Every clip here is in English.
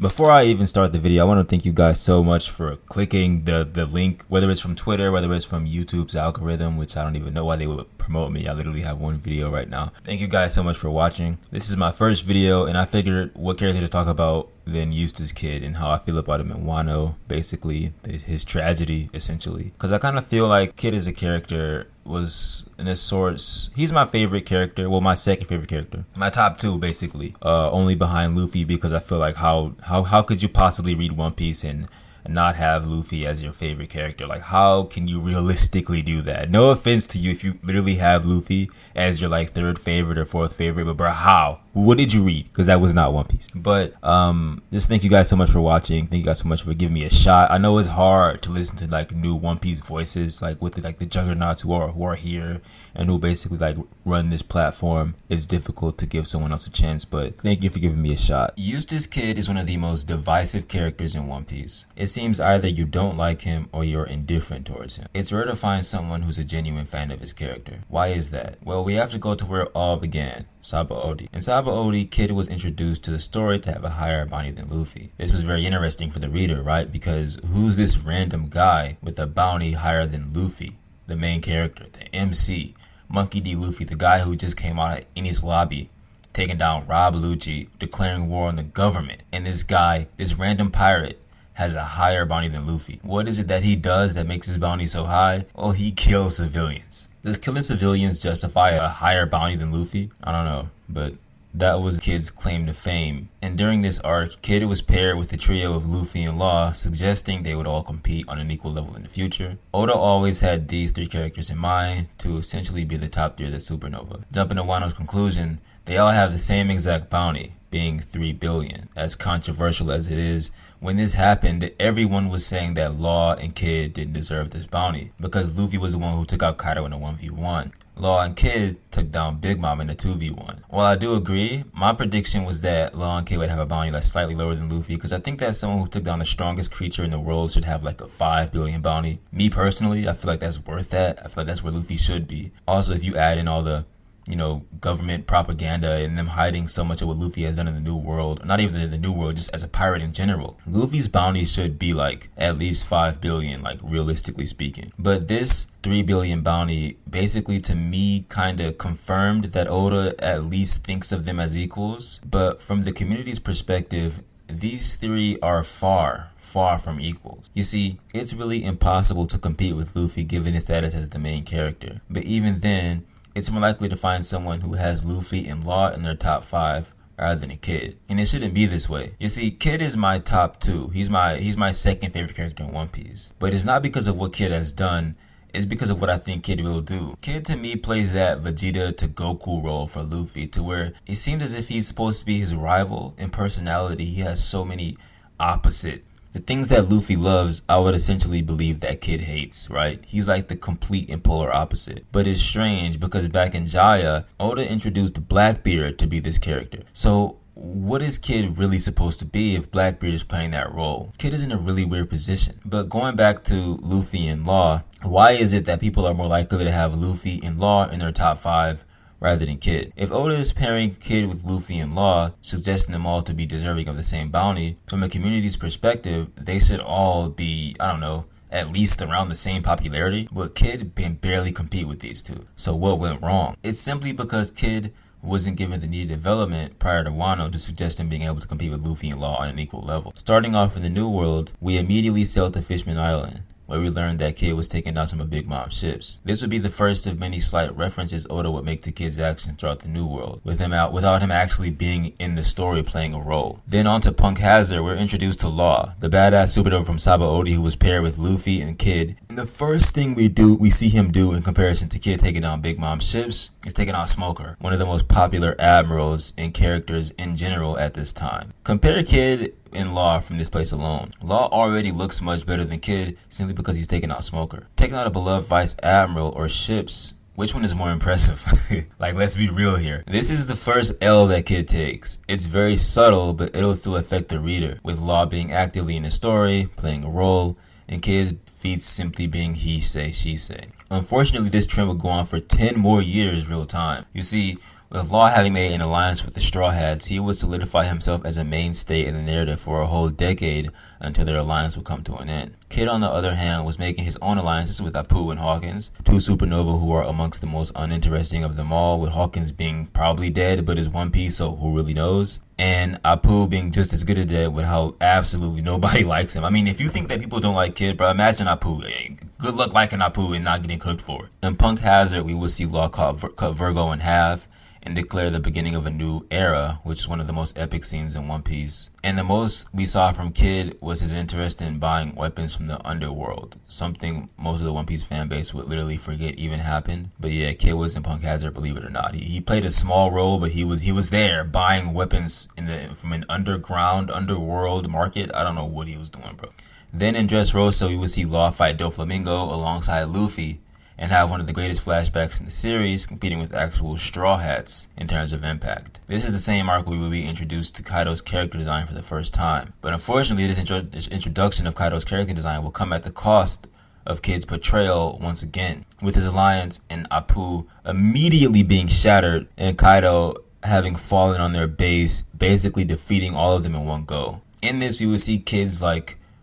Before I even start the video, I want to thank you guys so much for clicking the link, whether it's from Twitter, whether it's from YouTube's algorithm, which I don't even know why they would promote me. I literally have one video right now. Thank you guys so much for watching. This is my first video, and I figured what character to talk about than Eustass Kid and how I feel about him in Wano, basically his tragedy, essentially. Because I kind of feel like Kid as a character was in a sorts, he's my favorite character, well, my second favorite character, my top two basically, only behind Luffy, because I feel like how could you possibly read One Piece and not have Luffy as your favorite character? Like, how can you realistically do that? No offense to you if you literally have Luffy as your like third favorite or fourth favorite, but bro, how? What did you read? Because that was not One Piece. But just thank you guys so much for watching. Thank you guys so much for giving me a shot. I know it's hard to listen to like new One Piece voices, like with the juggernauts who are here and who basically like run this platform. It's difficult to give someone else a chance, but thank you for giving me a shot. Eustass Kid is one of the most divisive characters in One Piece. It seems either you don't like him or you're indifferent towards him. It's rare to find someone who's a genuine fan of his character. Why is that? Well, we have to go to where it all began. Sabaody. In Sabaody, Kid was introduced to the story to have a higher bounty than Luffy. This was very interesting for the reader, right? Because who's this random guy with a bounty higher than Luffy? The main character, the MC, Monkey D. Luffy, the guy who just came out of Enies Lobby, taking down Rob Lucci, declaring war on the government. And this guy, this random pirate, has a higher bounty than Luffy. What is it that he does that makes his bounty so high? Well, he kills civilians. Does killing civilians justify a higher bounty than Luffy? I don't know, but that was Kid's claim to fame. And during this arc, Kid was paired with the trio of Luffy and Law, suggesting they would all compete on an equal level in the future. Oda always had these three characters in mind to essentially be the top tier of the supernova. Jumping to Wano's conclusion, they all have the same exact bounty, being 3 billion. As controversial as it is, when this happened, everyone was saying that Law and Kid didn't deserve this bounty because Luffy was the one who took out Kaido in a 1v1. Law and Kid took down Big Mom in a 2v1. While I do agree, my prediction was that Law and Kid would have a bounty that's slightly lower than Luffy, because I think that someone who took down the strongest creature in the world should have like a 5 billion bounty. Me personally, I feel like that's worth that. I feel like that's where Luffy should be. Also, if you add in all the government propaganda and them hiding so much of what Luffy has done in the New World, not even in the New World, just as a pirate in general, Luffy's bounty should be like at least 5 billion, like realistically speaking. But this 3 billion bounty basically to me kind of confirmed that Oda at least thinks of them as equals. But from the community's perspective, these three are far from equals. You see, it's really impossible to compete with Luffy given his status as the main character. But even then, it's more likely to find someone who has Luffy and Law in their top 5 rather than a Kid. And it shouldn't be this way. You see, Kid is my top 2. He's my second favorite character in One Piece. But it's not because of what Kid has done. It's because of what I think Kid will do. Kid to me plays that Vegeta to Goku role for Luffy, to where it seems as if he's supposed to be his rival in personality. He has so many opposite. The things that Luffy loves, I would essentially believe that Kid hates, right? He's like the complete and polar opposite. But it's strange because back in Jaya, Oda introduced Blackbeard to be this character. So what is Kid really supposed to be if Blackbeard is playing that role? Kid is in a really weird position. But going back to Luffy and Law, why is it that people are more likely to have Luffy and Law in their top 5 rather than Kid? If Oda is pairing Kid with Luffy and Law, suggesting them all to be deserving of the same bounty, from a community's perspective, they should all be, I don't know, at least around the same popularity, but Kid can barely compete with these two. So what went wrong? It's simply because Kid wasn't given the needed development prior to Wano to suggest him being able to compete with Luffy and Law on an equal level. Starting off in the New World, we immediately sailed to Fishman Island, where we learned that Kid was taking down some of Big Mom's ships. This would be the first of many slight references Oda would make to Kid's actions throughout the New World, without him actually being in the story playing a role. Then on to Punk Hazard, we're introduced to Law, the badass supernova from Sabaody who was paired with Luffy and Kid. And the first thing we see him do in comparison to Kid taking down Big Mom's ships is taking out Smoker, one of the most popular admirals and characters in general at this time. Compare Kid and Law from this place alone. Law already looks much better than Kid simply because he's taking out Smoker. Taking out a beloved vice admiral or ships, which one is more impressive? Like, let's be real here. This is the first L that Kid takes. It's very subtle, but it'll still affect the reader, with Law being actively in the story, playing a role, and Kid's feats simply being he say, she say. Unfortunately, this trend will go on for 10 more years real time. You see, With Law having made an alliance with the Straw Hats, he would solidify himself as a mainstay in the narrative for a whole decade until their alliance would come to an end. Kid, on the other hand, was making his own alliances with Apu and Hawkins, two supernovae who are amongst the most uninteresting of them all, with Hawkins being probably dead but is One Piece, so who really knows? And Apu being just as good as dead with how absolutely nobody likes him. I mean, if you think that people don't like Kid, bro, imagine Apu. Hey, good luck liking Apu and not getting cooked for it. In Punk Hazard, we will see Law cut Virgo in half and declare the beginning of a new era, which is one of the most epic scenes in One Piece. And the most we saw from Kid was his interest in buying weapons from the underworld, something most of the One Piece fan base would literally forget even happened. But yeah, Kid was in Punk Hazard, believe it or not. He played a small role, but he was there buying weapons from an underworld market. I don't know what he was doing, bro. Then in Dressrosa, we would see Law fight Doflamingo alongside Luffy, and have one of the greatest flashbacks in the series, competing with actual Straw Hats in terms of impact. This is the same arc where we will be introduced to Kaido's character design for the first time. But unfortunately, this introduction of Kaido's character design will come at the cost of Kid's portrayal once again, with his alliance and Apu immediately being shattered and Kaido having fallen on their base, basically defeating all of them in one go. In this, we will see Kid's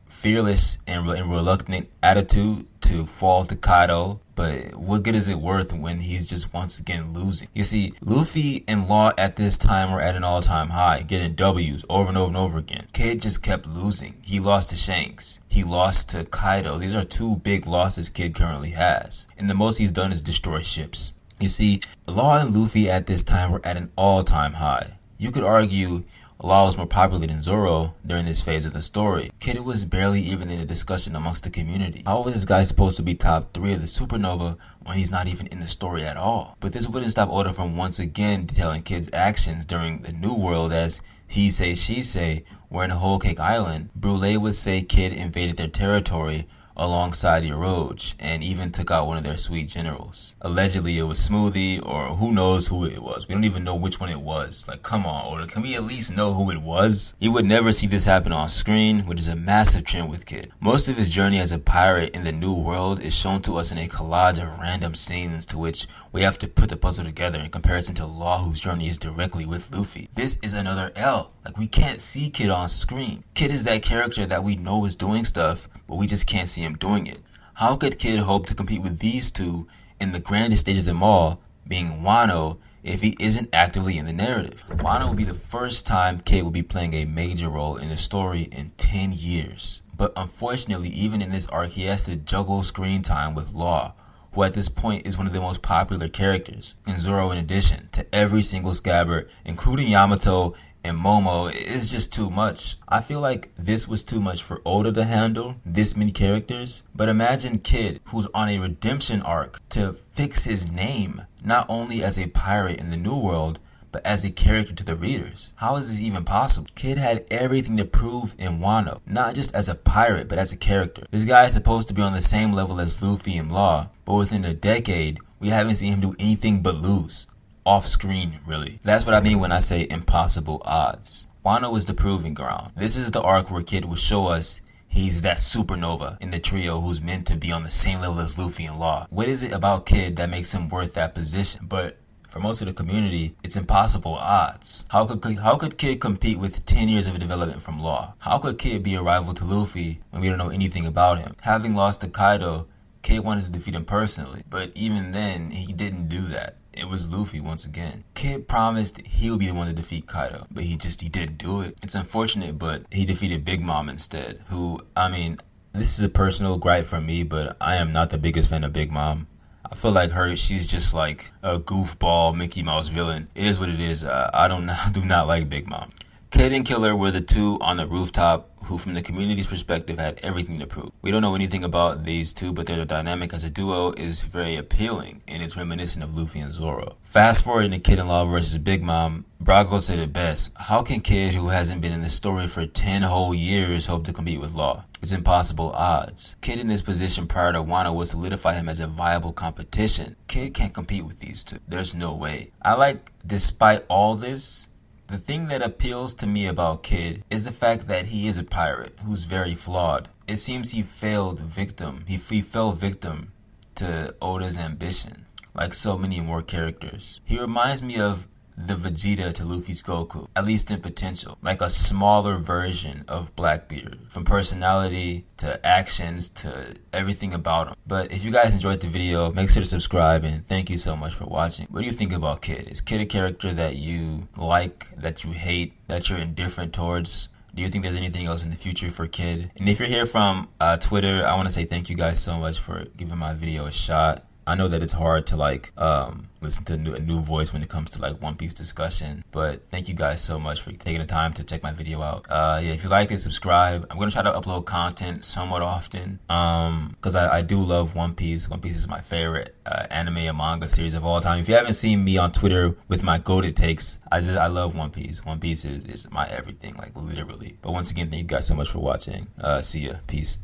fearless and reluctant attitude to fall to Kaido, but what good is it worth when he's just once again losing? You see, Luffy and Law at this time were at an all-time high, getting W's over and over and over again. Kid just kept losing. He lost to Shanks. He lost to Kaido. These are two big losses Kid currently has, and the most he's done is destroy ships. You see, Law and Luffy at this time were at an all-time high. You could argue Law was more popular than Zoro during this phase of the story. Kid was barely even in the discussion amongst the community. How was this guy supposed to be top 3 of the supernova when he's not even in the story at all? But this wouldn't stop Oda from once again detailing Kid's actions during the New World as he say, she say, where in Whole Cake Island, Brule would say Kid invaded their territory alongside Orochi and even took out one of their sweet generals. Allegedly it was Smoothie, or who knows who it was. We don't even know which one it was. Come on, Oda, can we at least know who it was? You would never see this happen on screen, which is a massive trend with Kid. Most of his journey as a pirate in the New World is shown to us in a collage of random scenes to which we have to put the puzzle together in comparison to Law, whose journey is directly with Luffy. This is another L. We can't see Kid on screen. Kid is that character that we know is doing stuff, but we just can't see him doing it. How could Kid hope to compete with these two in the grandest stage of them all, being Wano, if he isn't actively in the narrative? Wano will be the first time Kid will be playing a major role in the story in 10 years. But unfortunately, even in this arc, he has to juggle screen time with Law, who at this point is one of the most popular characters, and Zoro in addition to every single Scabbard, including Yamato and Momo. Is just too much. I feel like this was too much for Oda to handle, this many characters. But imagine Kid, who's on a redemption arc, to fix his name, not only as a pirate in the New World, but as a character to the readers. How is this even possible? Kid had everything to prove in Wano, not just as a pirate, but as a character. This guy is supposed to be on the same level as Luffy and Law, but within a decade, we haven't seen him do anything but lose. Off screen, really. That's what I mean when I say impossible odds. Wano is the proving ground. This is the arc where Kid will show us he's that supernova in the trio who's meant to be on the same level as Luffy and Law. What is it about Kid that makes him worth that position? But for most of the community, it's impossible odds. How could Kid compete with 10 years of development from Law? How could Kid be a rival to Luffy when we don't know anything about him? Having lost to Kaido, Kid wanted to defeat him personally, but even then, he didn't do that. It was Luffy once again. Kid promised he would be the one to defeat Kaido, but he didn't do it. It's unfortunate, but he defeated Big Mom instead, who, this is a personal gripe from me, but I am not the biggest fan of Big Mom. I feel like she's just like a goofball Mickey Mouse villain. It is what it is. I do not like Big Mom. Kid and Killer were the two on the rooftop who, from the community's perspective, had everything to prove. We don't know anything about these two, but their dynamic as a duo is very appealing, and it's reminiscent of Luffy and Zoro. Fast forward to Kid and Law versus Big Mom, Brago said it best. How can Kid, who hasn't been in the story for 10 whole years, hope to compete with Law? It's impossible odds. Kid in this position prior to Wano would solidify him as a viable competition. Kid can't compete with these two. There's no way. Despite all this, the thing that appeals to me about Kid is the fact that he is a pirate who's very flawed. It seems he fell victim to Oda's ambition, like so many more characters. He reminds me of the Vegeta to Luffy's Goku, at least in potential, like a smaller version of Blackbeard, from personality to actions to everything about him. But if you guys enjoyed the video, make sure to subscribe, and thank you so much for watching. What do you think about Kid? Is Kid a character that you like, that you hate, that you're indifferent towards? Do you think there's anything else in the future for Kid? And if you're here from Twitter, I want to say thank you guys so much for giving my video a shot. I know that it's hard to listen to a new voice when it comes to like One Piece discussion, but thank you guys so much for taking the time to check my video out. Yeah, if you like it, subscribe. I'm gonna try to upload content somewhat often, because I do love One Piece. One Piece is my favorite anime and manga series of all time. If you haven't seen me on Twitter with my goated takes, I love One Piece. One Piece is my everything, like literally. But once again, thank you guys so much for watching. See ya. Peace.